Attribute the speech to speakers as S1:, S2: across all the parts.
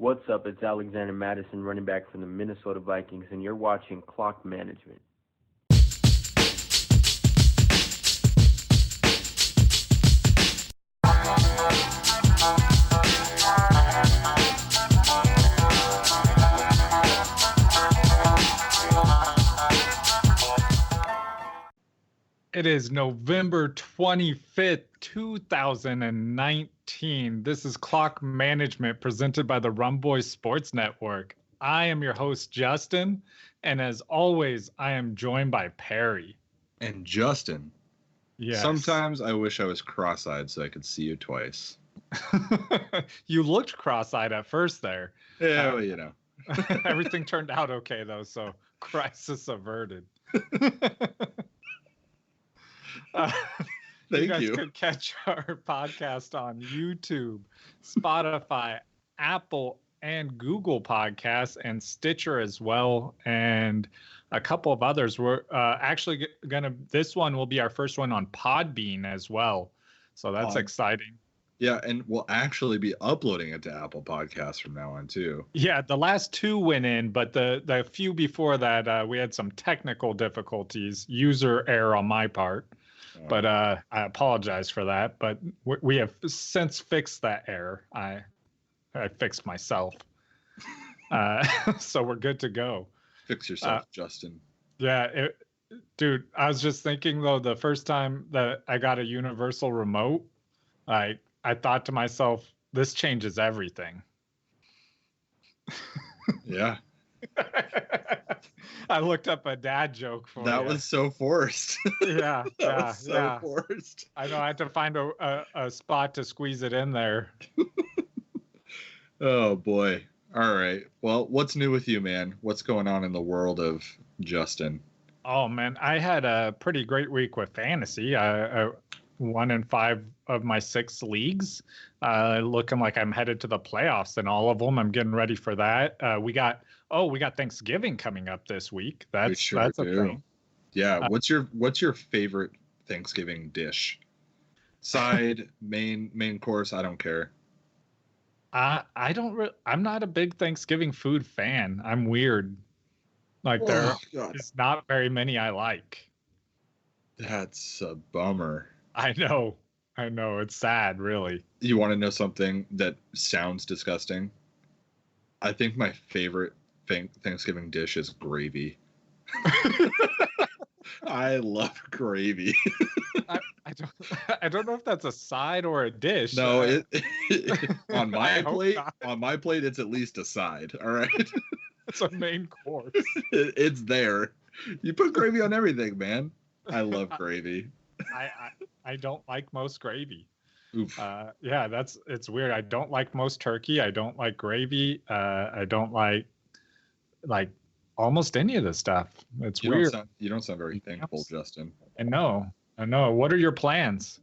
S1: What's up? It's Alexander Madison, running back from the Minnesota Vikings, and you're watching Clock Management.
S2: It is November 25th, 2019. This is Clock Management presented by the Rumboy Sports Network. I am your host, Justin, and as always, I am joined by Perry.
S3: And Justin.
S2: Yes.
S3: Sometimes I wish I was cross-eyed so I could see you twice.
S2: You looked cross-eyed at first there.
S3: Yeah, well, you know.
S2: Everything turned out okay, though, so crisis averted. You guys could catch our podcast on YouTube, Spotify, Apple, and Google Podcasts, and Stitcher as well, and a couple of others. We're actually this one will be our first one on Podbean as well, so that's exciting.
S3: Yeah, and we'll actually be uploading it to Apple Podcasts from now on, too.
S2: Yeah, the last two went in, but the few before that, we had some technical difficulties, user error on my part. But I apologize for that. But we have since fixed that error. I fixed myself. So we're good to go.
S3: Fix yourself, Justin.
S2: Yeah, dude, I was just thinking, though, the first time that I got a universal remote, I thought to myself, this changes everything.
S3: Yeah.
S2: I looked up a dad joke for
S3: that.
S2: You.
S3: Was so forced.
S2: Yeah,
S3: that was so forced.
S2: I know. I had to find a spot to squeeze it in there.
S3: Oh boy! All right. Well, what's new with you, man? What's going on in the world of Justin?
S2: Oh man, I had a pretty great week with fantasy. I won in 5 of my 6 leagues. Looking like I'm headed to the playoffs in all of them. I'm getting ready for that. We got Thanksgiving coming up this week. That's a thing.
S3: Yeah. What's your favorite Thanksgiving dish? Side, main course? I don't care.
S2: I'm not a big Thanksgiving food fan. I'm weird. Like there is not very many I like.
S3: That's a bummer.
S2: I know. It's sad, really.
S3: You want to know something that sounds disgusting? I think my favorite Thanksgiving dish is gravy. I love gravy.
S2: I don't know if that's a side or a dish.
S3: No, on my plate, it's at least a side. All right.
S2: It's a main course.
S3: It's there. You put gravy on everything, man. I love gravy.
S2: I don't like most gravy.
S3: Oof.
S2: Yeah, it's weird. I don't like most turkey. I don't like gravy. I don't like almost any of the stuff. It's weird.
S3: You don't sound very thankful, Justin.
S2: I know. What are your plans?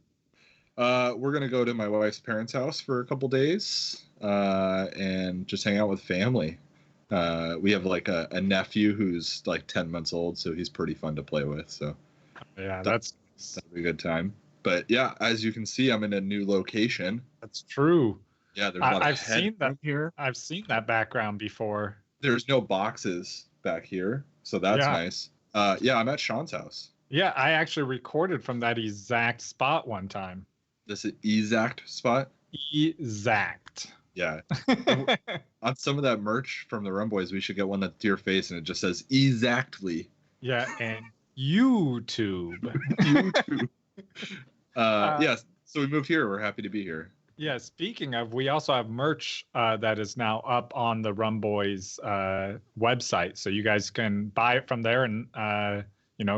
S3: We're gonna go to my wife's parents' house for a couple days, and just hang out with family. We have like a nephew who's like 10 months old, so he's pretty fun to play with. So
S2: yeah,
S3: that'll be a good time. But yeah, as you can see, I'm in a new location.
S2: That's true.
S3: Yeah, there's a lot
S2: I've seen that
S3: here.
S2: I've seen that background before.
S3: There's no boxes back here, so that's nice. Yeah, I'm at Sean's house.
S2: Yeah, I actually recorded from that exact spot one time.
S3: This is exact spot?
S2: Exact.
S3: Yeah. On some of that merch from the Rumboys, we should get one that's to your face and it just says exactly.
S2: Yeah, and YouTube.
S3: YouTube. Yes. So we moved here. We're happy to be here.
S2: Yeah. Speaking of, we also have merch that is now up on the Rumboys website, so you guys can buy it from there and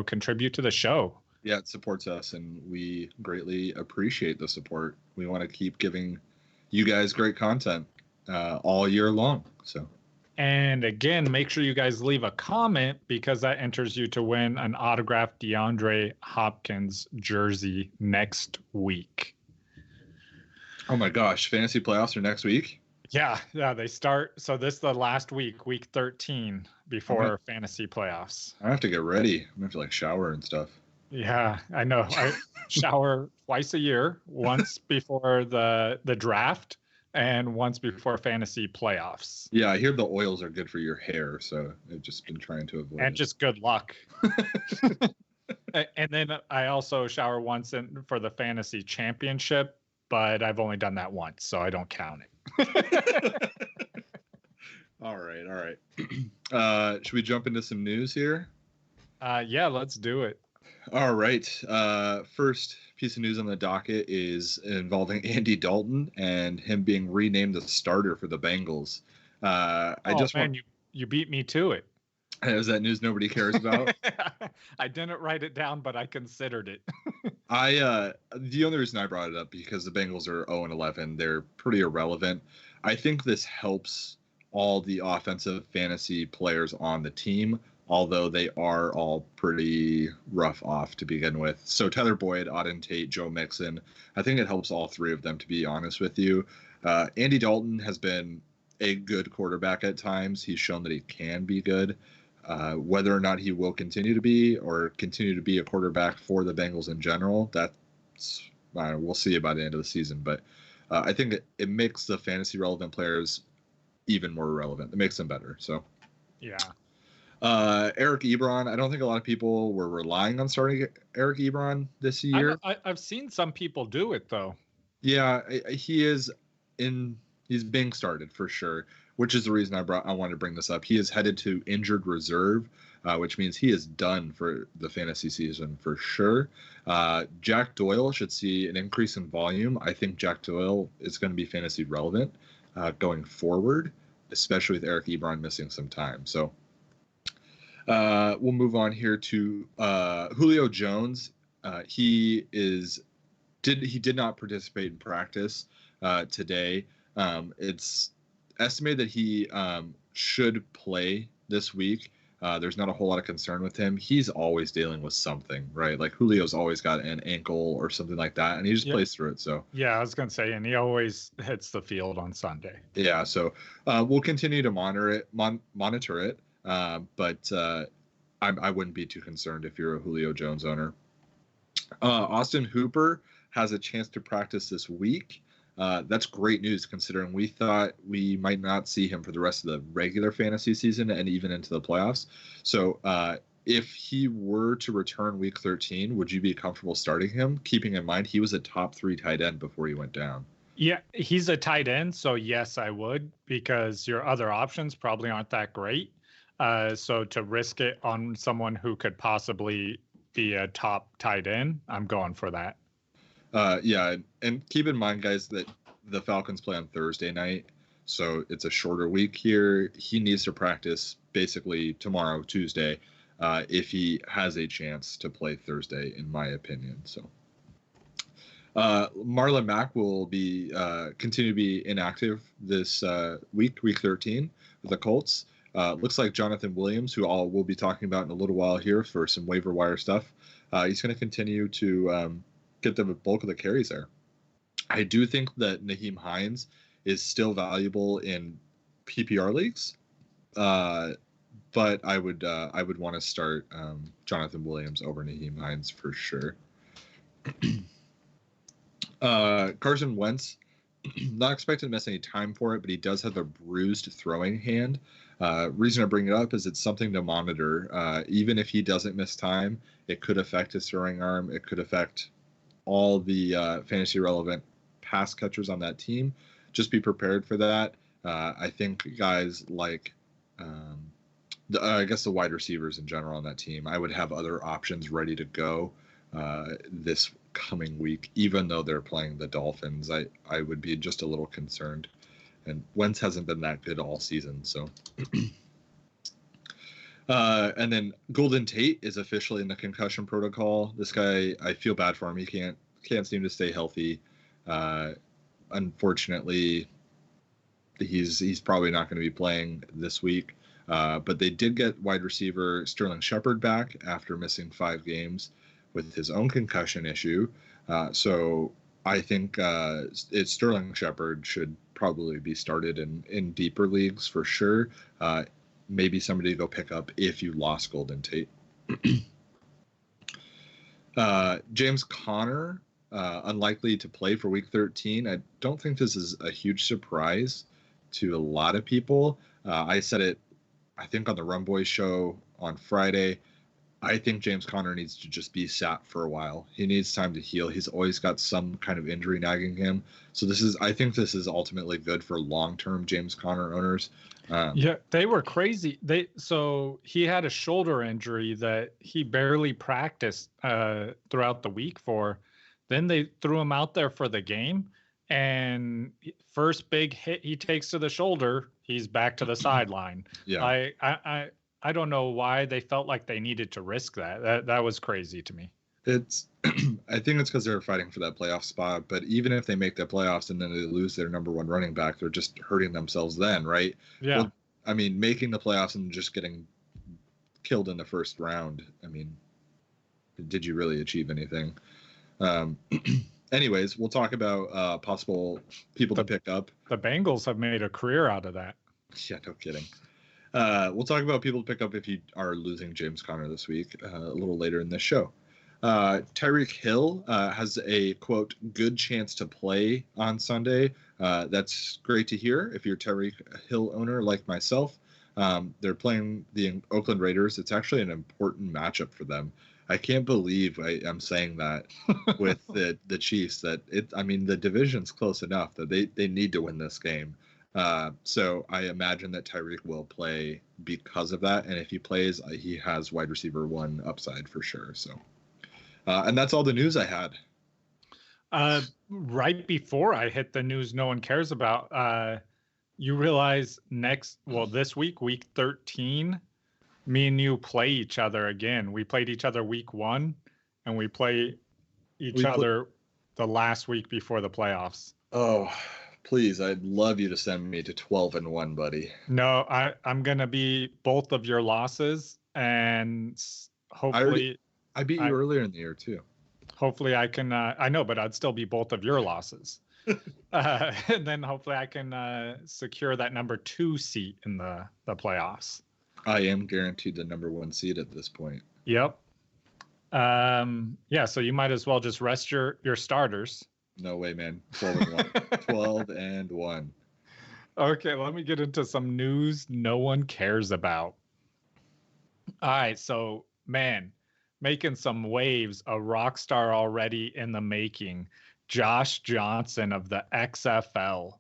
S2: contribute to the show.
S3: Yeah, it supports us, and we greatly appreciate the support. We want to keep giving you guys great content all year long. So.
S2: And again, make sure you guys leave a comment because that enters you to win an autographed DeAndre Hopkins jersey next week.
S3: Oh my gosh, fantasy playoffs are next week?
S2: Yeah, they start. So this is the last week 13 before fantasy playoffs.
S3: I have to get ready. I'm going to have to shower and stuff.
S2: Yeah, I know. I shower twice a year, once before the draft, and once before fantasy playoffs.
S3: Yeah, I hear the oils are good for your hair, so I've just been trying to avoid
S2: And
S3: it.
S2: just good luck. And then I also shower once for the fantasy championship, but I've only done that once, so I don't count it.
S3: All right. Should we jump into some news here?
S2: Yeah, let's do it.
S3: All right. First piece of news on the docket is involving Andy Dalton and him being renamed the starter for the Bengals.
S2: You beat me to it.
S3: Is that news nobody cares about?
S2: I didn't write it down, but I considered it.
S3: The only reason I brought it up because the Bengals are 0-11. They're pretty irrelevant. I think this helps all the offensive fantasy players on the team, although they are all pretty rough off to begin with. So Tyler Boyd, Auden Tate, Joe Mixon, I think it helps all three of them, to be honest with you. Andy Dalton has been a good quarterback at times. He's shown that he can be good. Whether or not he will continue to be a quarterback for the Bengals in general, we'll see by the end of the season. But I think it makes the fantasy relevant players even more relevant. It makes them better. So,
S2: yeah.
S3: Eric Ebron, I don't think a lot of people were relying on starting Eric Ebron this year.
S2: I've seen some people do it though.
S3: Yeah, he's being started for sure, which is the reason I wanted to bring this up. He is headed to injured reserve, which means he is done for the fantasy season for sure. Jack Doyle should see an increase in volume. I think Jack Doyle is going to be fantasy relevant going forward, especially with Eric Ebron missing some time. So we'll move on here to Julio Jones. He did not participate in practice today. It's estimated that he should play this week. There's not a whole lot of concern with him. He's always dealing with something, right? Like Julio's always got an ankle or something like that, and he just plays through it. So
S2: yeah, I was gonna say, and he always hits the field on Sunday.
S3: Yeah, so we'll continue to monitor it. But I wouldn't be too concerned if you're a Julio Jones owner. Austin Hooper has a chance to practice this week. That's great news considering we thought we might not see him for the rest of the regular fantasy season and even into the playoffs. So if he were to return week 13, would you be comfortable starting him, keeping in mind he was a top 3 tight end before he went down?
S2: Yeah, he's a tight end, so yes, I would, because your other options probably aren't that great. So to risk it on someone who could possibly be a top tight end, I'm going for that.
S3: Yeah, and keep in mind, guys, that the Falcons play on Thursday night, so it's a shorter week here. He needs to practice basically tomorrow, Tuesday, if he has a chance to play Thursday, in my opinion. So Marlon Mack will be continue to be inactive this week 13 with the Colts. Looks like Jonathan Williams, who we'll be talking about in a little while here for some waiver wire stuff, he's going to continue to get the bulk of the carries there. I do think that Nyheim Hines is still valuable in PPR leagues, but I would want to start Jonathan Williams over Nyheim Hines for sure. Carson Wentz, not expected to miss any time for it, but he does have a bruised throwing hand. Reason I bring it up is it's something to monitor. Even if he doesn't miss time, it could affect his throwing arm. It could affect all the fantasy relevant pass catchers on that team. Just be prepared for that. I think guys like, I guess the wide receivers in general on that team, I would have other options ready to go this coming week, even though they're playing the Dolphins. I would be just a little concerned. And Wentz hasn't been that good all season, so. And then Golden Tate is officially in the concussion protocol. This guy, I feel bad for him. He can't seem to stay healthy. Unfortunately, he's probably not going to be playing this week. But they did get wide receiver Sterling Shepard back after missing 5 games with his own concussion issue. So I think Sterling Shepard should probably be started in deeper leagues for sure. Maybe somebody to go pick up if you lost Golden Tate. James Conner unlikely to play for Week 13. I don't think this is a huge surprise to a lot of people. I said it, I think, on the Rum Boys show on Friday. I think James Conner needs to just be sat for a while. He needs time to heal. He's always got some kind of injury nagging him. So I think this is ultimately good for long-term James Conner owners.
S2: Yeah, they were crazy. So he had a shoulder injury that he barely practiced throughout the week for. Then they threw him out there for the game, and first big hit he takes to the shoulder, he's back to the sideline.
S3: Yeah.
S2: I don't know why they felt like they needed to risk that. That was crazy to me.
S3: I think it's because they're fighting for that playoff spot. But even if they make the playoffs and then they lose their number one running back, they're just hurting themselves then, right?
S2: Yeah.
S3: Well, I mean, making the playoffs and just getting killed in the first round. I mean, did you really achieve anything? Anyways, we'll talk about possible people to pick up.
S2: The Bengals have made a career out of that.
S3: Yeah, no kidding. We'll talk about people to pick up if you are losing James Conner this week a little later in this show. Tyreek Hill has a, quote, good chance to play on Sunday. That's great to hear if you're a Tyreek Hill owner like myself. They're playing the Oakland Raiders. It's actually an important matchup for them. I can't believe I am saying that with the Chiefs. The division's close enough that they need to win this game. So I imagine that Tyreek will play because of that. And if he plays, he has wide receiver 1 upside for sure. So, and that's all the news I had.
S2: Right before I hit the news no one cares about, you realize this week, week 13, me and you play each other again. We played each other week 1, and we play each other the last week before the playoffs.
S3: Oh, please, I'd love you to send me to 12-1, buddy.
S2: No, I'm going to be both of your losses, and hopefully...
S3: I beat you earlier in the year, too.
S2: Hopefully I can... I know, but I'd still be both of your losses. And then hopefully I can secure that number 2 seat in the playoffs.
S3: I am guaranteed the number 1 seed at this point.
S2: Yep. Yeah, so you might as well just rest your starters.
S3: No way, man. 12-1. 12-1.
S2: Okay, let me get into some news no one cares about. All right, so, man, making some waves, a rock star already in the making, Josh Johnson of the XFL.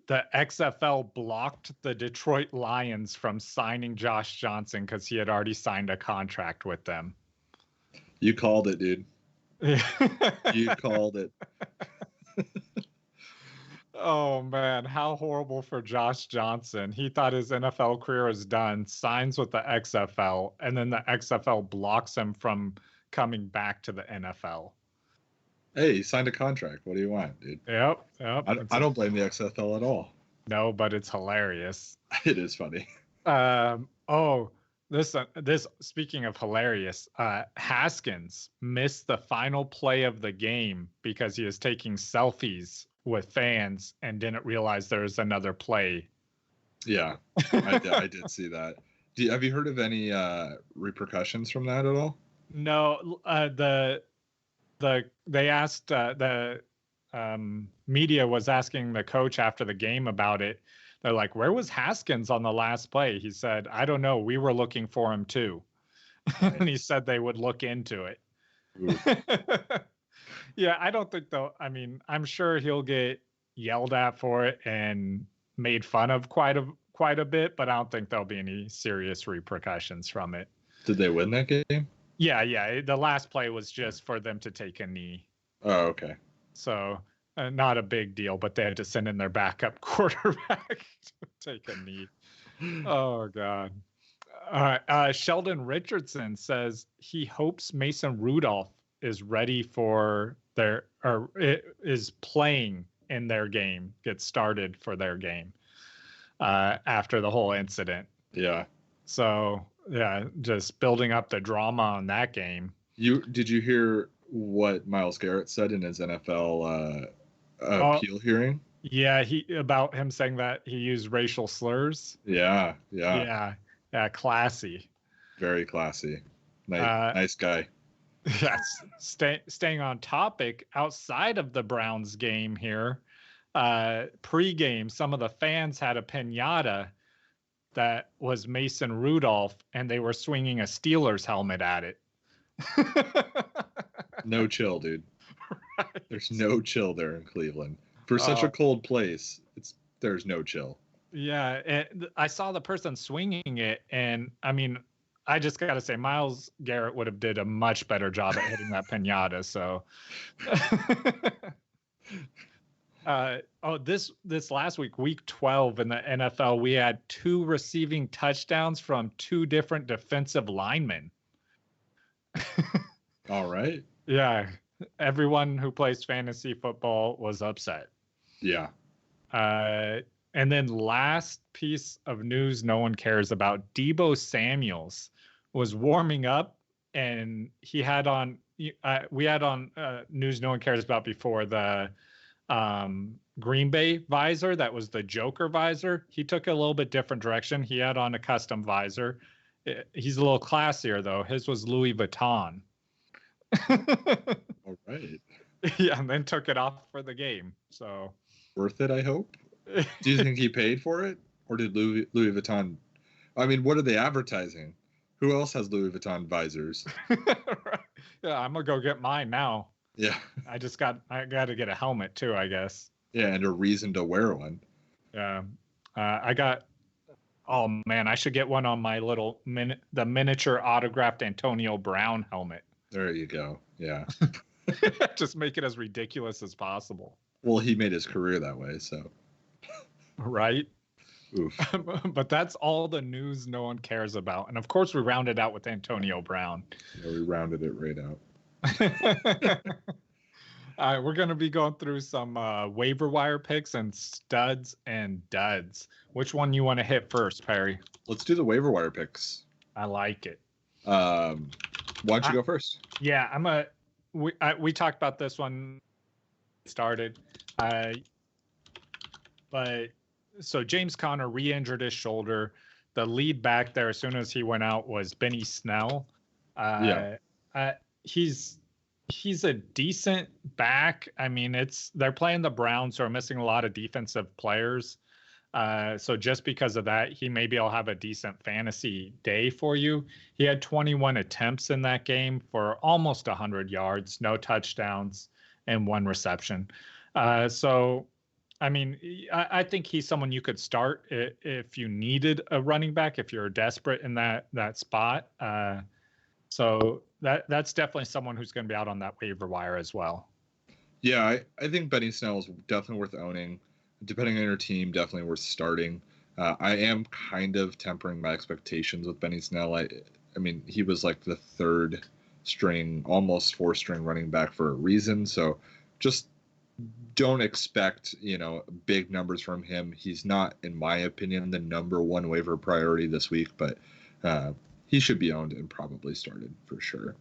S2: The XFL blocked the Detroit Lions from signing Josh Johnson because he had already signed a contract with them.
S3: You called it, dude. You called it.
S2: Oh, man. How horrible for Josh Johnson. He thought his NFL career was done, signs with the XFL, and then the XFL blocks him from coming back to the NFL.
S3: Hey, he signed a contract. What do you want, dude?
S2: Yep.
S3: I don't blame the XFL at all.
S2: No, but it's hilarious.
S3: It is funny.
S2: This speaking of hilarious, Haskins missed the final play of the game because he was taking selfies with fans and didn't realize there was another play.
S3: Yeah, I did see that. Have you heard of any repercussions from that at all?
S2: No, they asked the media was asking the coach after the game about it. They're like, where was Haskins on the last play? He said, I don't know. We were looking for him too. And he said they would look into it. Yeah, I don't think though. I mean, I'm sure he'll get yelled at for it and made fun of quite a bit, but I don't think there'll be any serious repercussions from it.
S3: Did they win that game?
S2: Yeah. The last play was just for them to take a knee.
S3: Oh, okay.
S2: So not a big deal, but they had to send in their backup quarterback to take a knee. Oh, God. All right. Sheldon Richardson says he hopes Mason Rudolph is ready for is playing in their game, gets started for their game after the whole incident.
S3: Yeah.
S2: So, yeah, just building up the drama on that game.
S3: Did you hear what Myles Garrett said in his NFL appeal hearing?
S2: Yeah, about him saying that he used racial slurs.
S3: Yeah.
S2: Classy.
S3: Very classy. Nice guy.
S2: Yes. Staying on topic, outside of the Browns game here, pre-game, some of the fans had a piñata that was Mason Rudolph, and they were swinging a Steelers helmet at it.
S3: No chill, dude.
S2: Right.
S3: There's no chill there in Cleveland. For such a cold place, there's no chill.
S2: Yeah, and I saw the person swinging it, and I mean, I just got to say, Myles Garrett would have did a much better job at hitting that piñata. So, this last week, week 12 in the NFL, we had 2 receiving touchdowns from 2 different defensive linemen.
S3: All right.
S2: Yeah, everyone who plays fantasy football was upset.
S3: Yeah.
S2: And then last piece of news no one cares about, Deebo Samuels was warming up, and he had on we had on news no one cares about before, the Green Bay visor that was the Joker visor. He took a little bit different direction. He had on a custom visor. He's a little classier though. His was Louis Vuitton.
S3: All right.
S2: Yeah, and then took it off for the game. So
S3: worth it, I hope. Do you think he paid for it, or did Louis Vuitton? I mean, what are they advertising? Who else has Louis Vuitton visors?
S2: Yeah, I'm gonna go get mine now.
S3: Yeah.
S2: I got to get a helmet too, I guess.
S3: Yeah, and a reason to wear one.
S2: Yeah. Oh man, I should get one on my little the miniature autographed Antonio Brown helmet.
S3: There you go. Yeah.
S2: Just make it as ridiculous as possible.
S3: Well, he made his career that way, so.
S2: Right?
S3: Oof.
S2: But that's all the news no one cares about. And of course, we rounded out with Antonio Brown.
S3: Yeah, we rounded it right out.
S2: All right, we're going to be going through some waiver wire picks and studs and duds. Which one you want to hit first, Perry?
S3: Let's do the waiver wire picks.
S2: I like it.
S3: Why don't you go first?
S2: Yeah, we talked about this one started. But so James Conner re-injured his shoulder. The lead back there, as soon as he went out, was Benny Snell. He's a decent back. I mean, they're playing the Browns, who are missing a lot of defensive players. So just because of that, he maybe will have a decent fantasy day for you. He had 21 attempts in that game for almost 100 yards, no touchdowns, and 1 reception. So, I mean, I think he's someone you could start if you needed a running back, if you're desperate in that spot. So that's definitely someone who's going to be out on that waiver wire as well.
S3: Yeah, I think Benny Snell is definitely worth owning. Depending on your team, definitely worth starting. I am kind of tempering my expectations with Benny Snell. I mean, he was like the 3rd string, almost 4th string running back for a reason. So just don't expect, big numbers from him. He's not, in my opinion, the number 1 waiver priority this week, but he should be owned and probably started for sure.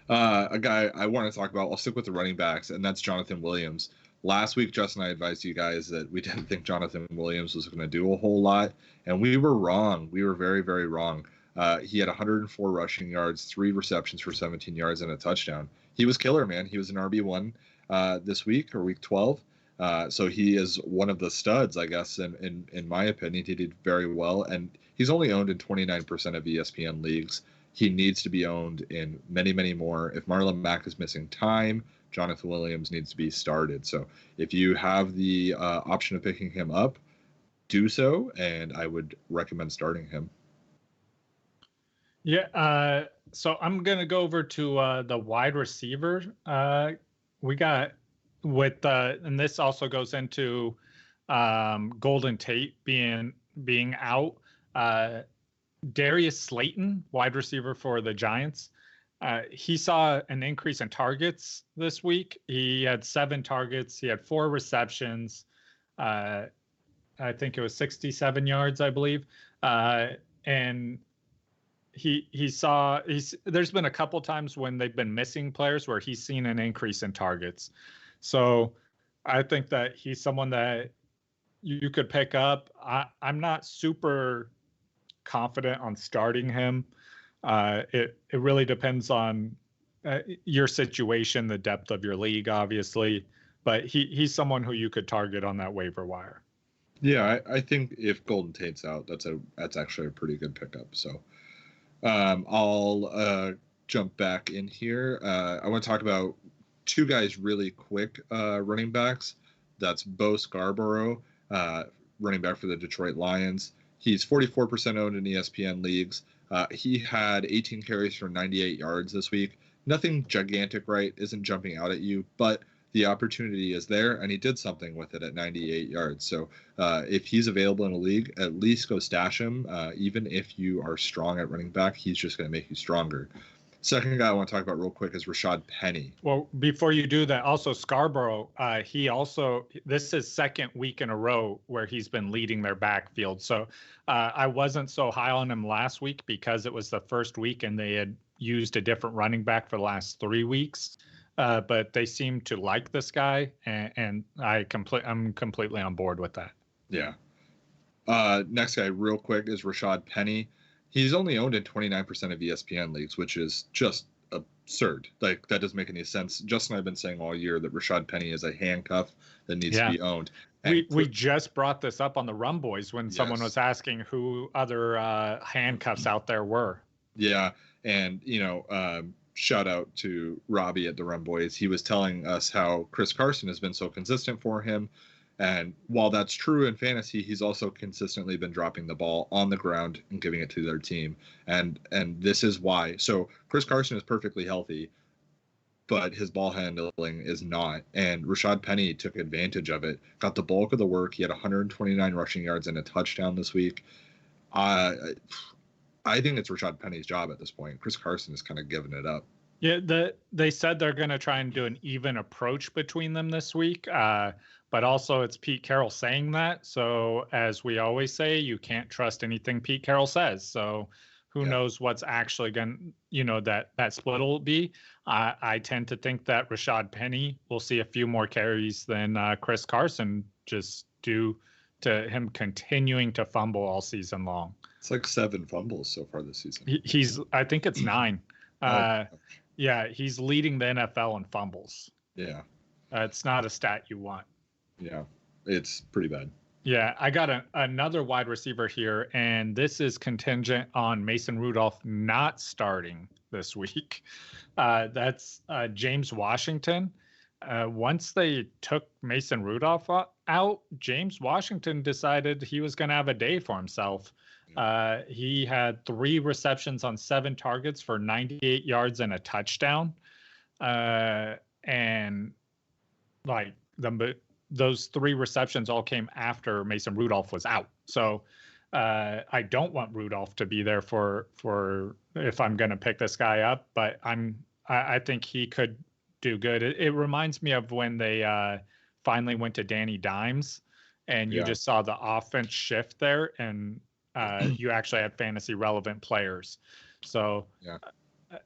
S3: A guy I want to talk about, I'll stick with the running backs, and that's Jonathan Williams. Last week, Justin and I advised you guys that we didn't think Jonathan Williams was going to do a whole lot, and we were wrong. We were very, very wrong. He had 104 rushing yards, 3 receptions for 17 yards, and a touchdown. He was killer, man. He was an RB1 this week, or week 12. So he is one of the studs, I guess, in my opinion. He did very well, and he's only owned in 29% of ESPN leagues. He needs to be owned in many, many more. If Marlon Mack is missing time, Jonathan Williams needs to be started. So if you have the option of picking him up, do so, and I would recommend starting him.
S2: Yeah, so I'm going to go over to the wide receiver. We got and this also goes into Golden Tate being out. Darius Slayton, wide receiver for the Giants. He saw an increase in targets this week. He had 7 targets. He had 4 receptions. I think it was 67 yards, I believe. And there's been a couple times when they've been missing players where he's seen an increase in targets. So I think that he's someone that you could pick up. I'm not super confident on starting him. It really depends on your situation, the depth of your league, obviously, but he's someone who you could target on that waiver wire.
S3: Yeah, I think if Golden Tate's out, that's actually a pretty good pickup. So I'll jump back in here. I want to talk about two guys really quick, running backs. That's Bo Scarborough, running back for the Detroit Lions. He's 44% owned in ESPN leagues. He had 18 carries for 98 yards this week. Nothing gigantic, right? Isn't jumping out at you, but the opportunity is there, and he did something with it at 98 yards. So if he's available in a league, at least go stash him. Even if you are strong at running back, he's just going to make you stronger. Second guy I want to talk about real quick is Rashad Penny.
S2: Well, before you do that, also Scarborough, this is his second week in a row where he's been leading their backfield. So I wasn't so high on him last week because it was the first week and they had used a different running back for the last 3 weeks. But they seem to like this guy, and I'm completely on board with that.
S3: Yeah. Next guy real quick is Rashad Penny. He's only owned in 29% of ESPN leagues, which is just absurd. Like, that doesn't make any sense. Justin and I have been saying all year that Rashad Penny is a handcuff that needs to be owned.
S2: We just brought this up on the Rum Boys when someone was asking who other handcuffs out there were.
S3: Yeah, and, shout out to Robbie at the Rum Boys. He was telling us how Chris Carson has been so consistent for him. And while that's true in fantasy, he's also consistently been dropping the ball on the ground and giving it to their team. And this is why. So Chris Carson is perfectly healthy, but his ball handling is not. And Rashad Penny took advantage of it, got the bulk of the work. He had 129 rushing yards and a touchdown this week. I think it's Rashad Penny's job at this point. Chris Carson is kind of giving it up.
S2: Yeah, they said they're going to try and do an even approach between them this week. But also it's Pete Carroll saying that. So as we always say, you can't trust anything Pete Carroll says. So who knows what's actually going to, that split will be. I tend to think that Rashad Penny will see a few more carries than Chris Carson, just due to him continuing to fumble all season long.
S3: It's like 7 fumbles so far this season.
S2: I think it's 9. Yeah, he's leading the NFL in fumbles.
S3: Yeah.
S2: It's not a stat you want.
S3: Yeah, it's pretty bad.
S2: Yeah, I got another wide receiver here, and this is contingent on Mason Rudolph not starting this week. That's James Washington. Once they took Mason Rudolph out, James Washington decided he was going to have a day for himself. He had 3 receptions on 7 targets for 98 yards and a touchdown. And like those 3 receptions all came after Mason Rudolph was out. So I don't want Rudolph to be there for if I'm going to pick this guy up, but I think he could do good. It reminds me of when they finally went to Danny Dimes, and you just saw the offense shift there, and you actually had fantasy relevant players. So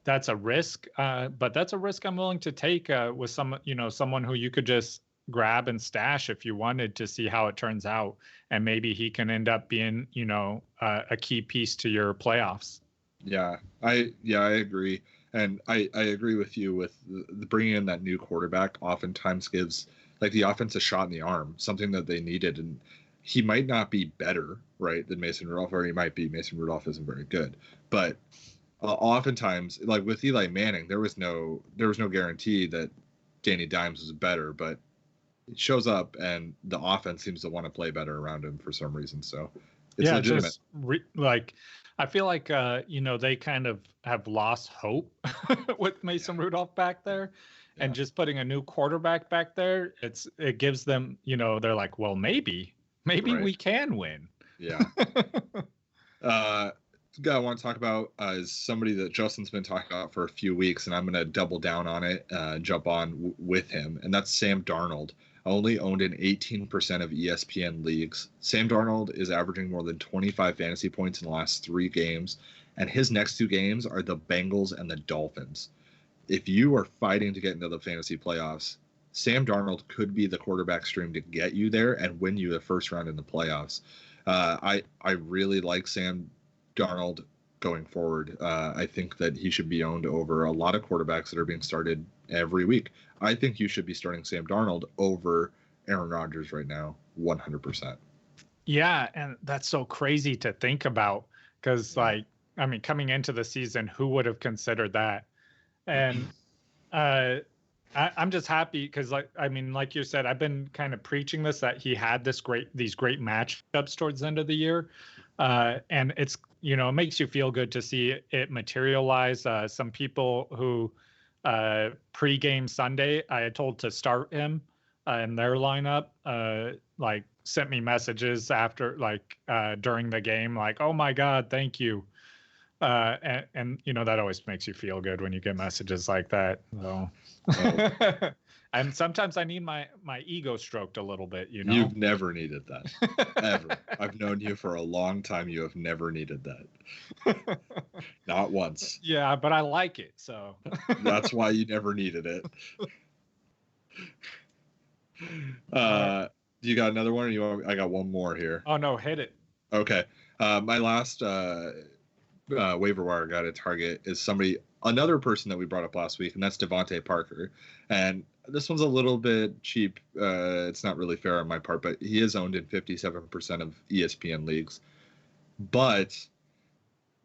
S2: that's a risk, but that's a risk I'm willing to take with someone who you could just grab and stash if you wanted to see how it turns out, and maybe he can end up being a key piece to your playoffs.
S3: I agree, and I agree with you with the bringing in that new quarterback oftentimes gives like the offense a shot in the arm, something that they needed. And he might not be better, right, than Mason Rudolph, or he might be Mason Rudolph isn't very good, but oftentimes, like with Eli Manning, there was no guarantee that Danny Dimes was better, but it shows up and the offense seems to want to play better around him for some reason. So it's legitimate.
S2: I feel like they kind of have lost hope with Mason Rudolph back there, and just putting a new quarterback back there, it gives them, they're like, well, maybe we can win.
S3: Yeah. Guy I want to talk about is somebody that Justin's been talking about for a few weeks, and I'm going to double down on it, jump on with him, and that's Sam Darnold. Only owned in 18% of ESPN leagues. Sam Darnold is averaging more than 25 fantasy points in the last 3 games, and his next 2 games are the Bengals and the Dolphins. If you are fighting to get into the fantasy playoffs, Sam Darnold could be the quarterback stream to get you there and win you the first round in the playoffs. I really like Sam Darnold going forward. I think that he should be owned over a lot of quarterbacks that are being started every week. I think you should be starting Sam Darnold over Aaron Rodgers right now, 100%.
S2: Yeah, and that's so crazy to think about because, like, I mean, coming into the season, who would have considered that? And I'm just happy because, like, I mean, like you said, I've been kind of preaching this that he had these great matchups towards the end of the year, and it's it makes you feel good to see it materialize. Some people who pre-game Sunday I had told to start him in their lineup, like sent me messages after during the game, like, "Oh my God, thank you." And that always makes you feel good when you get messages like that. So, and sometimes I need my ego stroked a little bit.
S3: You've never needed that ever. I've known you for a long time. You have never needed that. Not once.
S2: Yeah, but I like it. So
S3: that's why you never needed it. You got another one, or I got one more here.
S2: Oh no, hit it.
S3: Okay. My last waiver wire guy to target is another person that we brought up last week, and that's Devontae Parker. And this one's a little bit cheap. It's not really fair on my part, but he is owned in 57% of ESPN leagues. But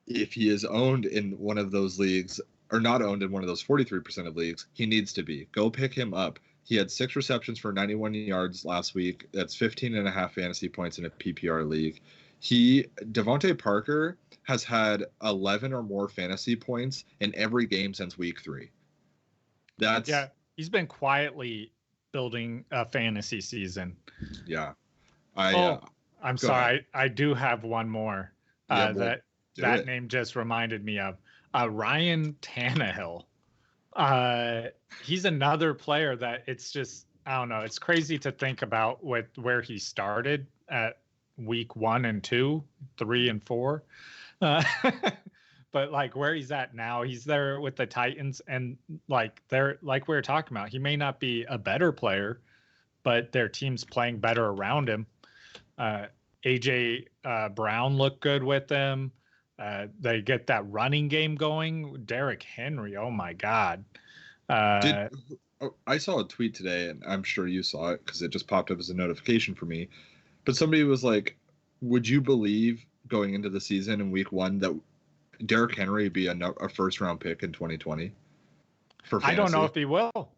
S3: if he is owned in one of those leagues, or not owned in one of those 43% of leagues, he needs to be. Go pick him up. He had 6 receptions for 91 yards last week. That's 15.5 fantasy points in a PPR league. Devontae Parker has had 11 or more fantasy points in every game since week 3.
S2: He's been quietly building a fantasy season.
S3: Yeah.
S2: I'm sorry. I do have one more that
S3: it.
S2: name just reminded me of. Ryan Tannehill. He's another player that it's just, I don't know. It's crazy to think about with where he started at week 1 and 2, 3 and 4. But like where he's at now, he's there with the Titans, and like we were talking about, he may not be a better player, but their team's playing better around him. AJ Brown looked good with them. They get that running game going. Derrick Henry, oh my God.
S3: I saw a tweet today, and I'm sure you saw it because it just popped up as a notification for me. But somebody was like, would you believe going into the season in week 1 that Derrick Henry would be a first-round pick in 2020 for fantasy?
S2: I don't know if he will.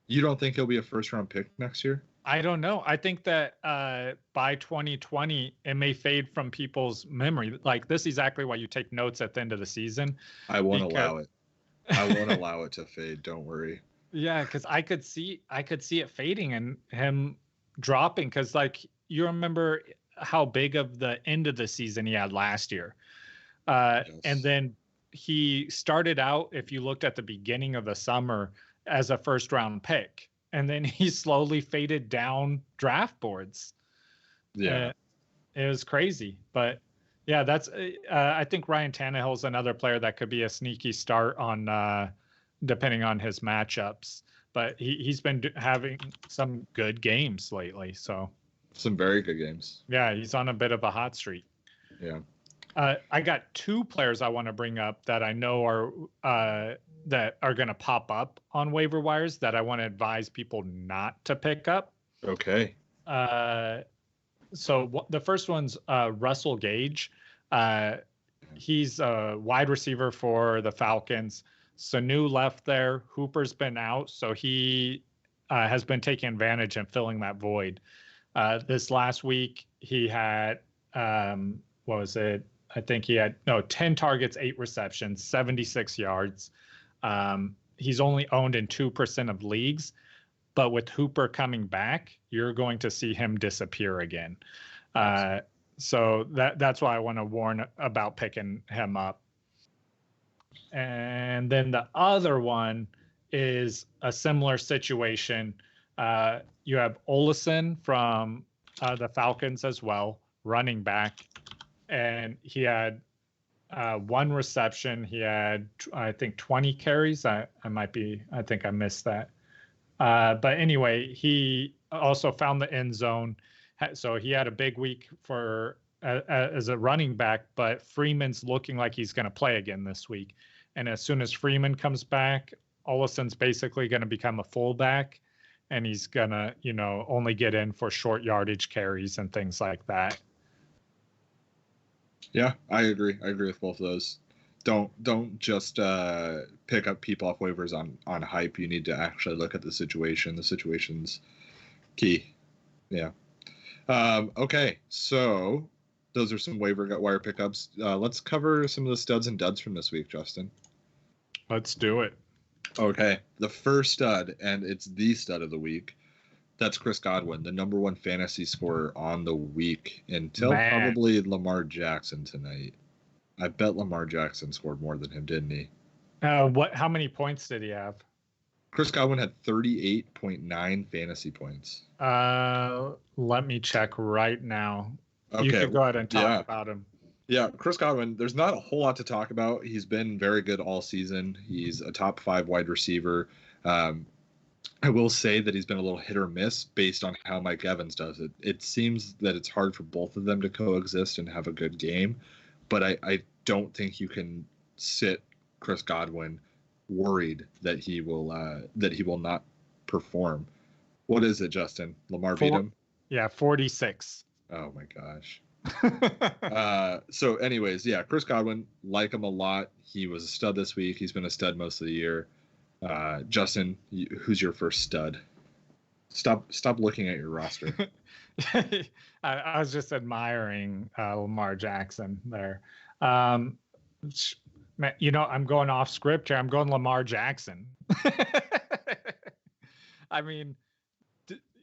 S3: You don't think he'll be a first-round pick next year?
S2: I don't know. I think that by 2020, it may fade from people's memory. Like, this is exactly why you take notes at the end of the season.
S3: I won't allow it. I won't allow it to fade. Don't worry.
S2: Yeah, because I could see it fading and him dropping. Because, like, you remember how big of the end of the season he had last year. Yes. And then he started out, if you looked at the beginning of the summer, as a first-round pick. And then he slowly faded down draft boards. Yeah. It was crazy. But, yeah, that's I think Ryan Tannehill is another player that could be a sneaky start on depending on his matchups. But he's been having some good games lately. So
S3: some very good games.
S2: Yeah, he's on a bit of a hot streak.
S3: Yeah.
S2: I got 2 players I want to bring up that I know are going to pop up on waiver wires that I want to advise people not to pick up.
S3: Okay.
S2: So the first one's Russell Gage. He's a wide receiver for the Falcons. Sanu left there. Hooper's been out, so he has been taking advantage and filling that void. This last week, he had, what was it? I think he had 10 targets, 8 receptions, 76 yards. He's only owned in 2% of leagues, but with Hooper coming back, you're going to see him disappear again. So that's why I want to warn about picking him up. And then the other one is a similar situation. You have Olsen from the Falcons as well, running back. And he had 1 reception. He had, I think, 20 carries. I think I missed that. But anyway, he also found the end zone. So he had a big week for as a running back, but Freeman's looking like he's going to play again this week. And as soon as Freeman comes back, Ollison's basically going to become a fullback, and he's going to, only get in for short yardage carries and things like that.
S3: Yeah, I agree. I agree with both of those. Don't just pick up people off waivers on hype. You need to actually look at the situation. The situation's key. Yeah. Okay, so those are some wire pickups. Let's cover some of the studs and duds from this week, Justin.
S2: Let's do it.
S3: Okay, the first stud, and it's the stud of the week. That's Chris Godwin, the number one fantasy scorer on the week until probably Lamar Jackson tonight. I bet Lamar Jackson scored more than him, didn't he?
S2: How many points did he have?
S3: Chris Godwin had 38.9 fantasy points.
S2: Let me check right now.
S3: Okay.
S2: You can go ahead and talk about him.
S3: Yeah, Chris Godwin, there's not a whole lot to talk about. He's been very good all season. He's a top 5 wide receiver. I will say that he's been a little hit or miss based on how Mike Evans does it. It seems that it's hard for both of them to coexist and have a good game, but I don't think you can sit Chris Godwin worried that he will not perform. What is it, Justin? Lamar beat him?
S2: Yeah, 46.
S3: Oh my gosh. So anyways, yeah, Chris Godwin, like him a lot. He was a stud this week. He's been a stud most of the year. Justin, who's your first stud? Stop looking at your roster.
S2: I was just admiring Lamar Jackson there. I'm going off script here. I'm going Lamar Jackson. I mean,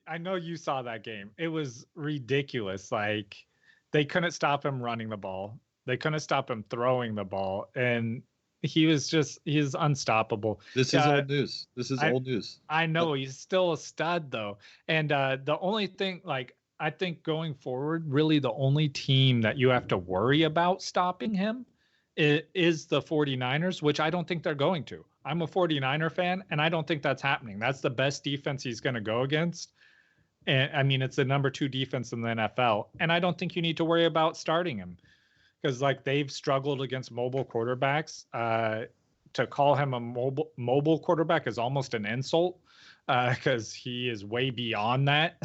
S2: I know you saw that game. It was ridiculous. Like, they couldn't stop him running the ball. They couldn't stop him throwing the ball. And he's unstoppable.
S3: This is old news. Old news.
S2: I know. He's still a stud, though. And the only thing, I think going forward, really the only team that you have to worry about stopping him is the 49ers, which I don't think they're going to. I'm a 49er fan, and I don't think that's happening. That's the best defense he's going to go against. And I mean, it's the number 2 defense in the NFL. And I don't think you need to worry about starting him because they've struggled against mobile quarterbacks. To call him a mobile quarterback is almost an insult because he is way beyond that.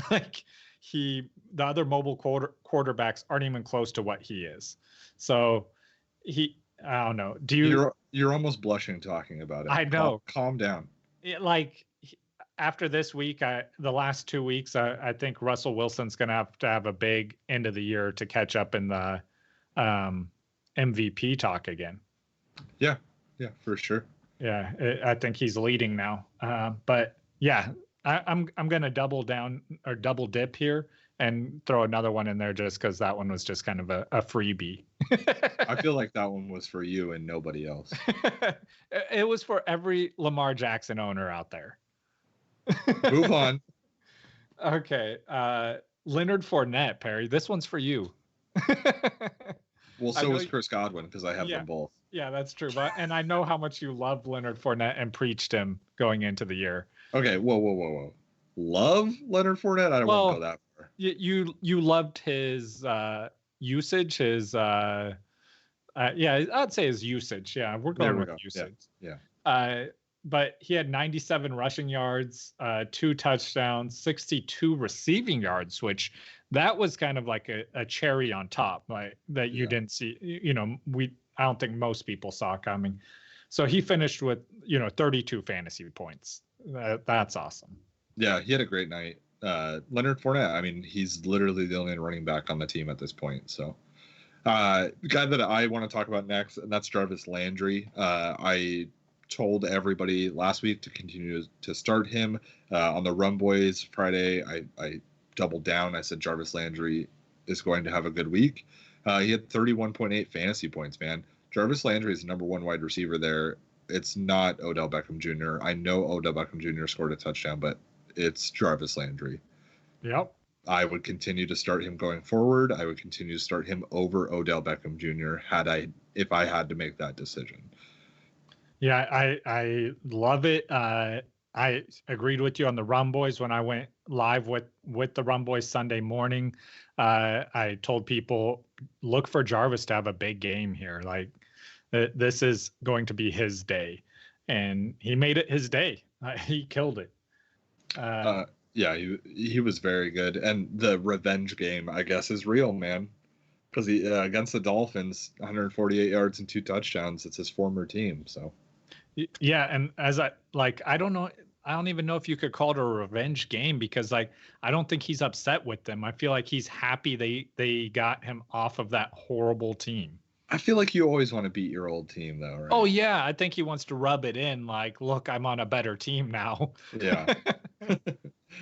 S2: The other mobile quarterbacks aren't even close to what he is. So I don't know.
S3: You're almost blushing talking about it.
S2: I know.
S3: Calm down.
S2: After this week, the last 2 weeks, I think Russell Wilson's going to have a big end of the year to catch up in the MVP talk again.
S3: Yeah, for sure.
S2: Yeah, I think he's leading now. But yeah, I'm going to double down or double dip here and throw another one in there just because that one was just kind of a freebie.
S3: I feel like that one was for you and nobody else.
S2: It was for every Lamar Jackson owner out there.
S3: Move on.
S2: Okay. Leonard Fournette, Perry. This one's for you.
S3: Well, so was Chris Godwin because I have them both.
S2: Yeah, that's true. And I know how much you love Leonard Fournette and preached him going into the year. Okay,
S3: whoa. Love Leonard Fournette? I don't want to go that far.
S2: You loved his usage, his I'd say his usage. Yeah, we're going with usage.
S3: Yeah.
S2: But he had 97 rushing yards, 2 touchdowns, 62 receiving yards, which that was kind of like a cherry on top, that you didn't see. I don't think most people saw coming. So he finished with 32 fantasy points. That's awesome.
S3: Yeah, he had a great night. Leonard Fournette, I mean, he's literally the only running back on the team at this point. So the guy that I want to talk about next, and that's Jarvis Landry. I told everybody last week to continue to start him on the Rum Boys Friday. I doubled down. I said Jarvis Landry is going to have a good week. He had 31.8 fantasy points, man. Jarvis Landry is the number 1 wide receiver there. It's not Odell Beckham Jr. I know Odell Beckham Jr. scored a touchdown, but it's Jarvis Landry.
S2: Yep.
S3: I would continue to start him going forward. I would continue to start him over Odell Beckham Jr. if I had to make that decision.
S2: Yeah, I love it. I agreed with you on the Rum Boys when I went live with the Rum Boys Sunday morning. I told people, look for Jarvis to have a big game here. Like this is going to be his day, and he made it his day. He killed it.
S3: Yeah, he was very good, and the revenge game, I guess, is real, man. Because he against the Dolphins, 148 yards and 2 touchdowns. It's his former team, so.
S2: Yeah, and I don't know. I don't even know if you could call it a revenge game because I don't think he's upset with them. I feel like he's happy they got him off of that horrible team.
S3: I feel like you always want to beat your old team, though, right?
S2: Oh yeah, I think he wants to rub it in. Like, look, I'm on a better team now.
S3: Yeah.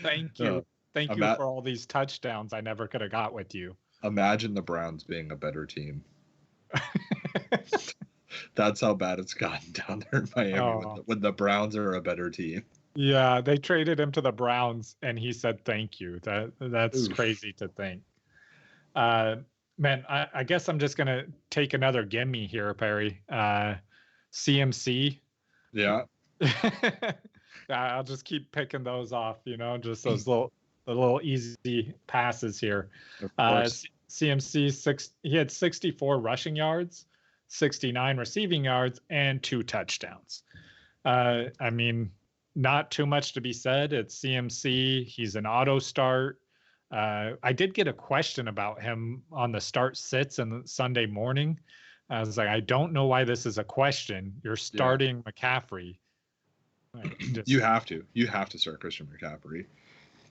S2: Thank you, thank you for all these touchdowns I never could have got with you.
S3: Imagine the Browns being a better team. That's how bad it's gotten down there in Miami when the Browns are a better team.
S2: Yeah, they traded him to the Browns, and he said thank you. That's crazy to think. Man, I guess I'm just gonna take another gimme here, Perry. CMC.
S3: Yeah.
S2: I'll just keep picking those off. Just those little easy passes here. CMC he had 64 rushing yards, 69 receiving yards, and 2 touchdowns. I mean, not too much to be said. It's CMC. He's an auto start. I did get a question about him on the start sits and Sunday morning. I was like, I don't know why this is a question. You're starting McCaffrey.
S3: You have to start Christian McCaffrey.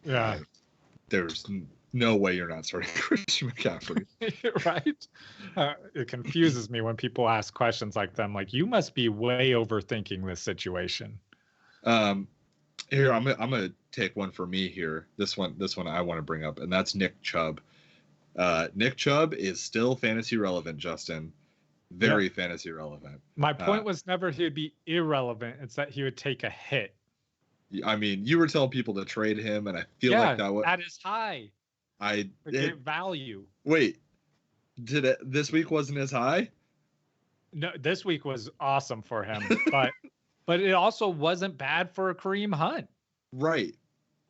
S2: Yeah.
S3: There's no way you're not starting Christian McCaffrey.
S2: Right? It confuses me when people ask questions like that. I'm like, you must be way overthinking this situation.
S3: Here, I'm gonna take one for me here. This one I want to bring up, and that's Nick Chubb. Nick Chubb is still fantasy relevant, Justin. Very fantasy relevant.
S2: My point was never he would be irrelevant. It's that he would take a hit.
S3: I mean, you were telling people to trade him, and I feel like
S2: that is high. Get value.
S3: Wait, this week wasn't as high?
S2: No, this week was awesome for him, but it also wasn't bad for a Kareem Hunt.
S3: Right,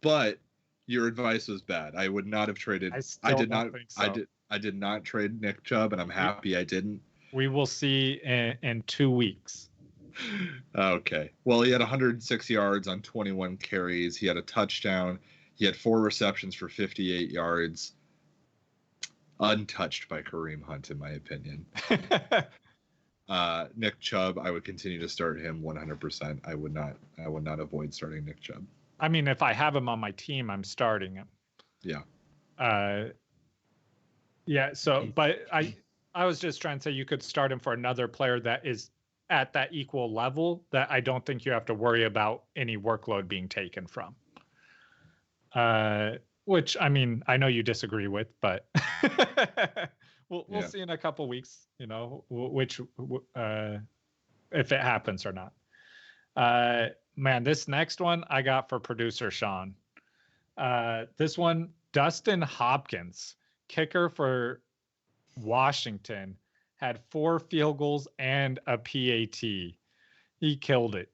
S3: but your advice was bad. I would not have traded. I did not think so. I did not trade Nick Chubb, and I'm happy I didn't.
S2: We will see in 2 weeks.
S3: Okay. Well, he had 106 yards on 21 carries. He had a touchdown. He had 4 receptions for 58 yards. Untouched by Kareem Hunt, in my opinion. Nick Chubb, I would continue to start him 100%. I would not avoid starting Nick Chubb.
S2: I mean, if I have him on my team, I'm starting him.
S3: Yeah.
S2: Yeah. So, but I was just trying to say you could start him for another player that is at that equal level that I don't think you have to worry about any workload being taken from. Which, I mean, I know you disagree with, but we'll see in a couple weeks, which if it happens or not. Man, this next one I got for producer Sean. This one, Dustin Hopkins, kicker for Washington, had 4 field goals and a PAT. He killed it.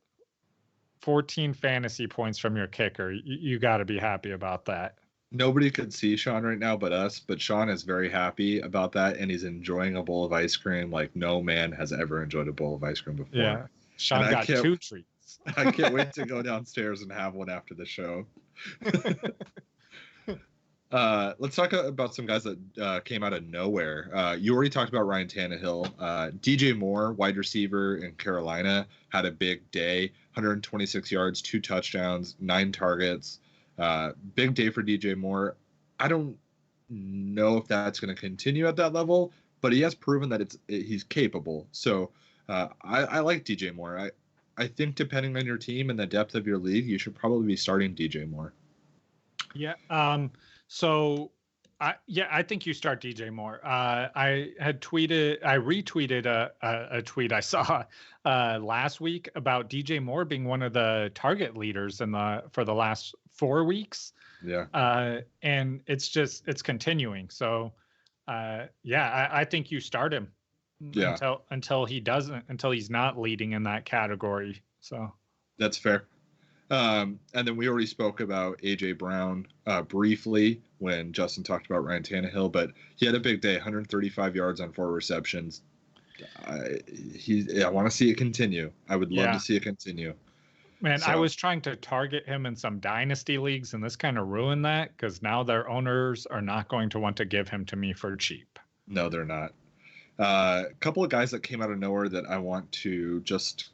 S2: 14 fantasy points from your kicker. You got to be happy about that.
S3: Nobody could see Sean right now but us, but Sean is very happy about that, and he's enjoying a bowl of ice cream like no man has ever enjoyed a bowl of ice cream before.
S2: Yeah, Sean got 2 treats.
S3: I can't wait to go downstairs and have one after the show. Let's talk about some guys that came out of nowhere. You already talked about Ryan Tannehill. DJ Moore, wide receiver in Carolina, had a big day. 126 yards, 2 touchdowns, 9 targets. Big day for DJ Moore. I don't know if that's going to continue at that level, but he has proven that he's capable. So I like DJ Moore. I think depending on your team and the depth of your league, you should probably be starting DJ Moore.
S2: Yeah. So I think you start DJ Moore. I retweeted a tweet I saw last week about DJ Moore being one of the target leaders for the last 4 weeks.
S3: Yeah.
S2: And it's continuing. So I think you start him until he's not leading in that category. So
S3: that's fair. And then we already spoke about A.J. Brown briefly when Justin talked about Ryan Tannehill, but he had a big day, 135 yards on 4 receptions. I want to see it continue. I would love to see it continue.
S2: Man,
S3: So,
S2: I was trying to target him in some dynasty leagues, and this kind of ruined that because now their owners are not going to want to give him to me for cheap.
S3: No, they're not. A couple of guys that came out of nowhere that I want to just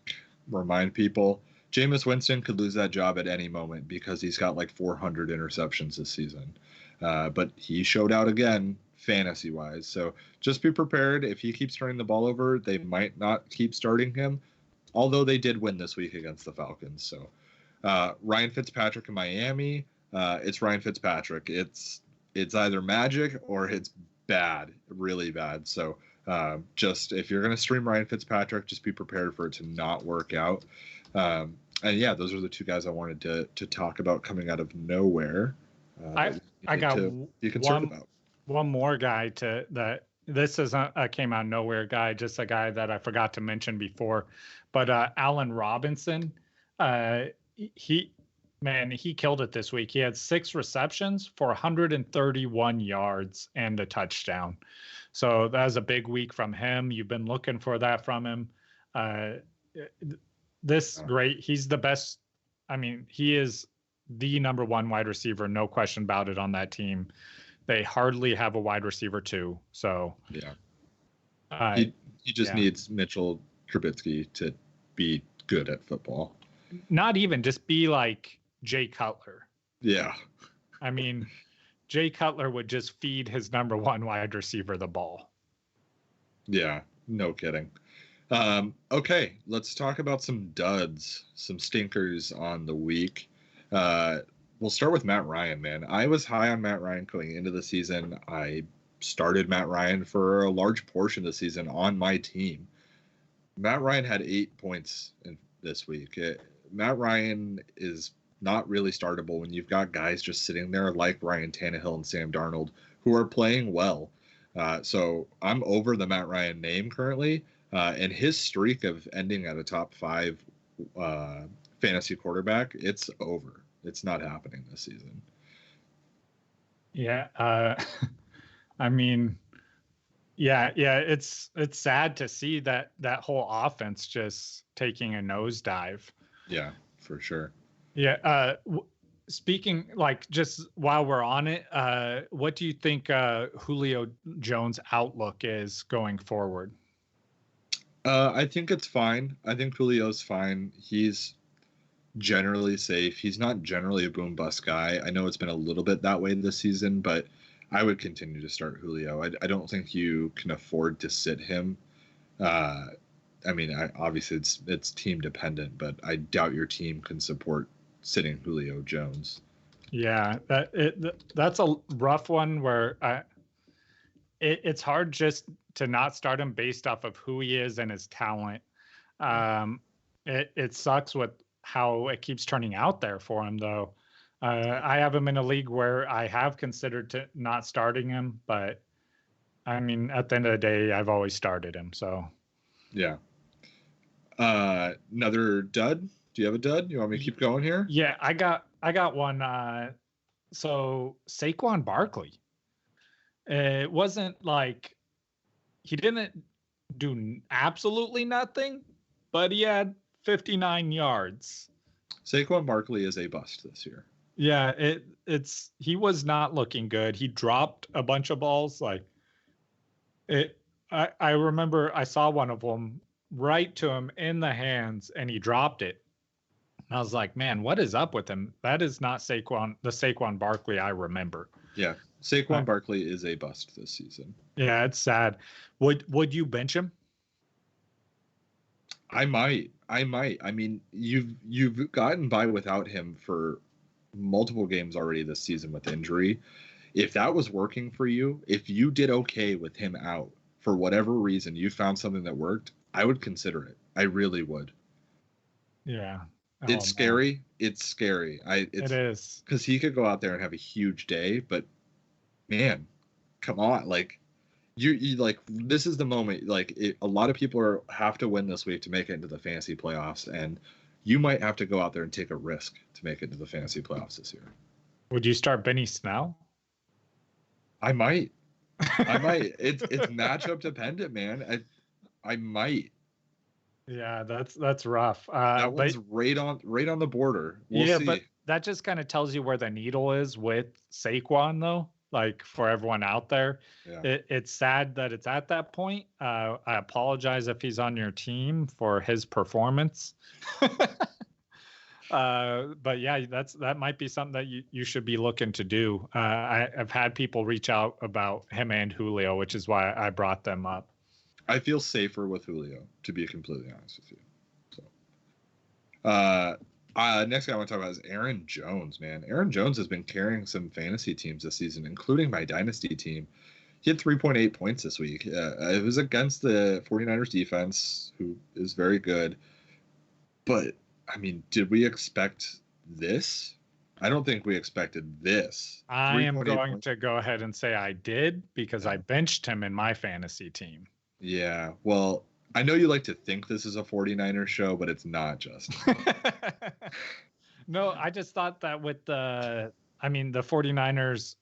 S3: remind people. Jameis Winston could lose that job at any moment because he's got like 400 interceptions this season. But he showed out again fantasy-wise. So just be prepared. If he keeps turning the ball over, they might not keep starting him. Although they did win this week against the Falcons. So Ryan Fitzpatrick in Miami, it's Ryan Fitzpatrick. It's either magic or it's bad, really bad. So just if you're going to stream Ryan Fitzpatrick, just be prepared for it to not work out. And yeah, those are the 2 guys I wanted to talk about coming out of nowhere.
S2: I got
S3: to be concerned about.
S2: One more guy this is a came out of nowhere guy, just a guy that I forgot to mention before, but Allen Robinson, he killed it this week. He had 6 receptions for 131 yards and a touchdown. So that was a big week from him. You've been looking for that from him. Great. He's the best. I mean, he is the number 1 wide receiver, no question about it on that team. They hardly have a wide receiver 2. So
S3: yeah, he just needs Mitchell Trubisky to be good at football.
S2: Not even just be like Jay Cutler.
S3: Yeah.
S2: I mean, Jay Cutler would just feed his number 1 wide receiver the ball.
S3: Yeah, no kidding. Okay, let's talk about some duds, some stinkers on the week. We'll start with Matt Ryan, man. I was high on Matt Ryan going into the season. I started Matt Ryan for a large portion of the season on my team. Matt Ryan had 8 points this week. Matt Ryan is not really startable when you've got guys just sitting there like Ryan Tannehill and Sam Darnold who are playing well. So I'm over the Matt Ryan name currently. And his streak of ending at a top 5 fantasy quarterback, it's over. It's not happening this season.
S2: Yeah. I mean, yeah. It's sad to see that whole offense just taking a nosedive.
S3: Yeah, for sure.
S2: Yeah. Speaking, like, just while we're on it, what do you think Julio Jones' outlook is going forward?
S3: I think it's fine. I think Julio's fine. He's generally safe. He's not generally a boom bust guy. I know it's been a little bit that way this season, but I would continue to start Julio. I don't think you can afford to sit him. I mean, obviously it's team dependent, but I doubt your team can support sitting Julio Jones.
S2: Yeah, that's a rough one where it's hard just to not start him based off of who he is and his talent. It sucks with how it keeps turning out there for him, though. I have him in a league where I have considered not starting him, but I mean, at the end of the day, I've always started him. So,
S3: yeah. Another dud. Do you have a dud? You want me to keep going here?
S2: Yeah, I got one. So Saquon Barkley. It wasn't like he didn't do absolutely nothing, but he had 59 yards.
S3: Saquon Barkley is a bust this year.
S2: Yeah, he was not looking good. He dropped a bunch of balls. I remember I saw one of them right to him in the hands, and he dropped it. And I was like, man, what is up with him? That is not the Saquon Barkley I remember.
S3: Yeah, Saquon Barkley is a bust this season.
S2: Yeah, it's sad. Would you bench him?
S3: I might. I mean, you've gotten by without him for multiple games already this season with injury. If that was working for you, if you did okay with him out for whatever reason, you found something that worked, I would consider it. I really would.
S2: Yeah.
S3: It's scary. Man. It's scary.
S2: It is.
S3: Because he could go out there and have a huge day, but man, come on. Like, you like, this is the moment. Like, a lot of people have to win this week to make it into the fantasy playoffs, and you might have to go out there and take a risk to make it to the fantasy playoffs this year.
S2: Would you start Benny Snell?
S3: I might. It's matchup dependent, man. I might.
S2: Yeah, that's rough.
S3: That one's right on the border. We'll see.
S2: But that just kind of tells you where the needle is with Saquon, though. Like, for everyone out there, it's sad that it's at that point. I apologize if he's on your team for his performance. But yeah, that might be something that you should be looking to do. I've had people reach out about him and Julio, which is why I brought them up.
S3: I feel safer with Julio, to be completely honest with you. So, next guy I want to talk about is Aaron Jones, man. Aaron Jones has been carrying some fantasy teams this season, including my dynasty team. He had 3.8 points this week. It was against the 49ers defense, who is very good. But, I mean, did we expect this? I don't think we expected this.
S2: I am going to go ahead and say I did, because I benched him in my fantasy team.
S3: Yeah, well, I know you like to think this is a 49ers show, but it's not just.
S2: No, I just thought that with the 49ers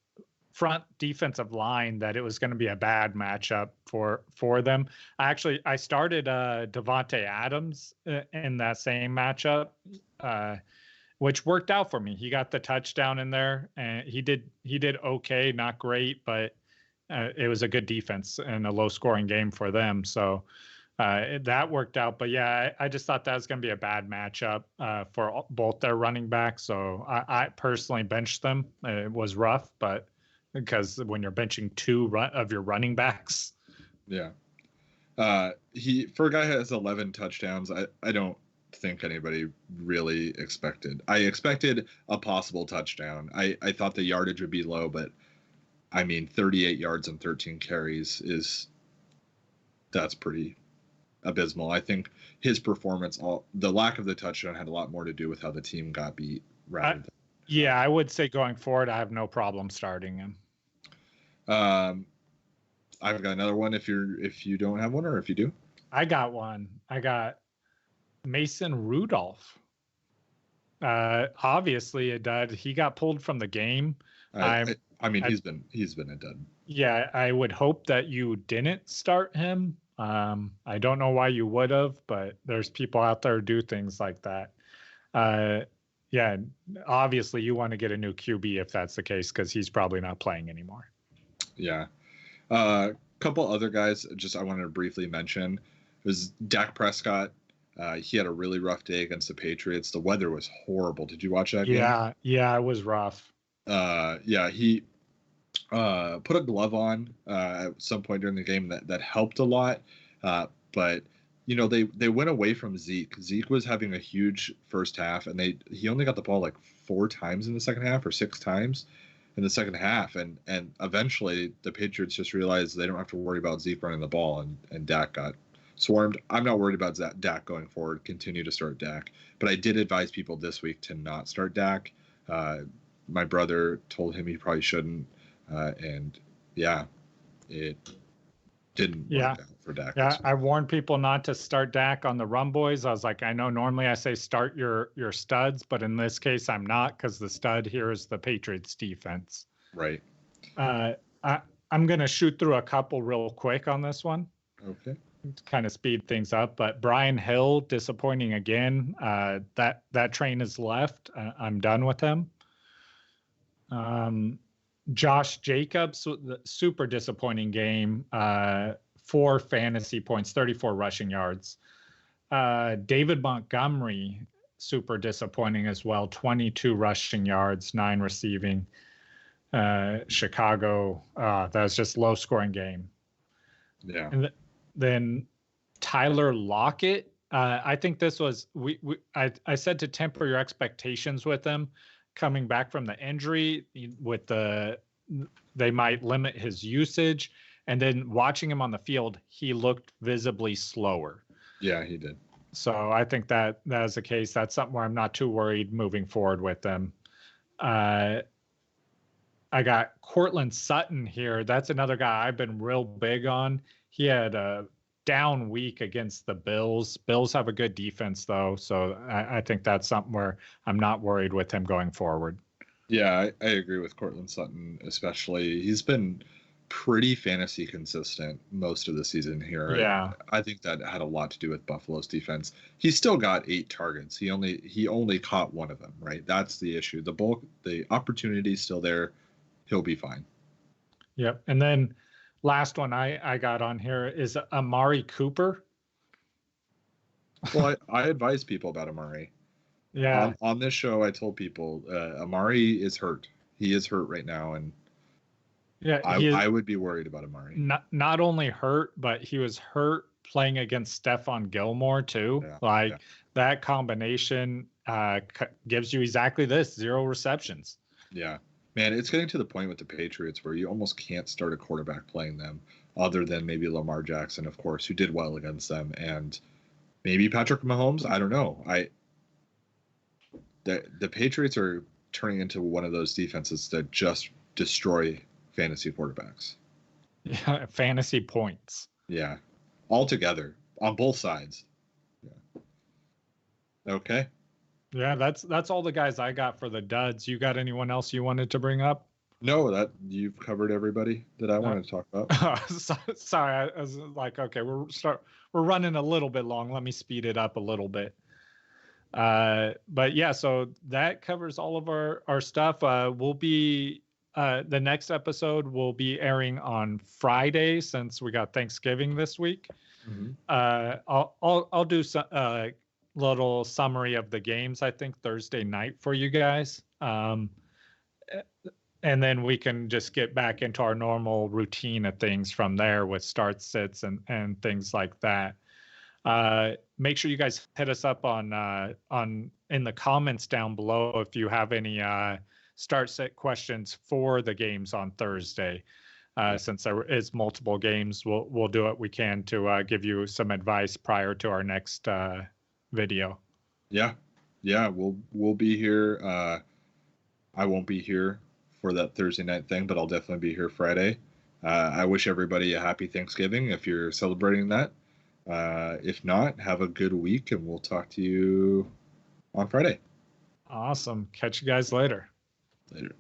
S2: front defensive line, that it was going to be a bad matchup for them. I started Devontae Adams in that same matchup, which worked out for me. He got the touchdown in there, and he did okay, not great, but it was a good defense and a low-scoring game for them. So that worked out. But yeah, I just thought that was going to be a bad matchup for both their running backs. So I personally benched them. It was rough, but because when you're benching two of your running backs.
S3: Yeah. For a guy who has 11 touchdowns, I don't think anybody really expected. I expected a possible touchdown. I thought the yardage would be low, but I mean, 38 yards and 13 carries that's pretty abysmal. I think his performance, the lack of the touchdown, had a lot more to do with how the team got beat rather than.
S2: Yeah, I would say going forward, I have no problem starting him.
S3: I've got another one if you don't have one, or if you do.
S2: I got one. I got Mason Rudolph. Obviously a dud. He got pulled from the game. He's been a dud. Yeah, I would hope that you didn't start him. I don't know why you would have, but there's people out there who do things like that. Yeah, obviously you want to get a new QB if that's the case, because he's probably not playing anymore.
S3: Yeah. A couple other guys I wanted to briefly mention was Dak Prescott. He had a really rough day against the Patriots. The weather was horrible. Did you watch that game?
S2: Yeah, it was rough.
S3: He put a glove on at some point during the game that helped a lot. But they went away from Zeke. Zeke was having a huge first half, and he only got the ball like 4 times in the second half, or 6 times in the second half, and eventually the Patriots just realized they don't have to worry about Zeke running the ball, and Dak got swarmed. I'm not worried about Dak going forward. Continue to start Dak, but I did advise people this week to not start Dak. My brother told him he probably shouldn't, and yeah, it didn't work out for Dak.
S2: Yeah, I warned people not to start Dak on the Run Boys. I was like, I know normally I say start your studs, but in this case I'm not, because the stud here is the Patriots defense.
S3: Right.
S2: I'm going to shoot through a couple real quick on this one.
S3: Okay.
S2: To kind of speed things up, but Brian Hill, disappointing again. That train has left. I'm done with him. Josh Jacobs, super disappointing game. 4 fantasy points, 34 rushing yards. David Montgomery, super disappointing as well. 22 rushing yards, 9 receiving. Chicago, that was just low scoring game.
S3: Yeah.
S2: And then Tyler Lockett. I think this was I said to temper your expectations with him coming back from the injury. They might limit his usage, and then watching him on the field, he looked visibly slower.
S3: Yeah, he did.
S2: So I think that is the case. That's something where I'm not too worried moving forward with them. I got Cortland Sutton here. That's another guy I've been real big on. He had down week against the Bills. Bills have a good defense, though, so I think that's something where I'm not worried with him going forward.
S3: Yeah, I agree with Cortland Sutton, especially. He's been pretty fantasy consistent most of the season here.
S2: Yeah.
S3: I think that had a lot to do with Buffalo's defense. He's still got 8 targets. He only caught one of them, right? That's the issue. The opportunity is still there. He'll be fine.
S2: Yep. And then last one I got on here is Amari Cooper.
S3: Well, I advise people about Amari.
S2: Yeah.
S3: On this show, I told people Amari is hurt. He is hurt right now, and
S2: yeah,
S3: I would be worried about Amari.
S2: Not only hurt, but he was hurt playing against Stephon Gilmore too. Yeah, that combination gives you exactly this: 0 receptions.
S3: Yeah, man, it's getting to the point with the Patriots where you almost can't start a quarterback playing them, other than maybe Lamar Jackson, of course, who did well against them, and maybe Patrick Mahomes. I don't know. The Patriots are turning into one of those defenses that just destroy fantasy quarterbacks.
S2: Yeah, fantasy points.
S3: Yeah, altogether on both sides. Yeah. Okay.
S2: Yeah, that's all the guys I got for the duds. You got anyone else you wanted to bring up?
S3: No, that you've covered everybody that I wanted to talk about.
S2: Sorry, I was like, okay, we're running a little bit long. Let me speed it up a little bit. But yeah, so that covers all of our stuff. We'll be the next episode will be airing on Friday since we got Thanksgiving this week.
S3: Mm-hmm.
S2: I'll do some little summary of the games, I think Thursday night for you guys. And then we can just get back into our normal routine of things from there with start sits and things like that. Make sure you guys hit us up on in the comments down below if you have any start set questions for the games on Thursday. Since there is multiple games, we'll do what we can to give you some advice prior to our next video.
S3: Yeah, we'll be here. I won't be here for that Thursday night thing, but I'll definitely be here Friday. I wish everybody a happy Thanksgiving if you're celebrating that. If not, have a good week, and we'll talk to you on Friday.
S2: Awesome. Catch you guys later.
S3: Later.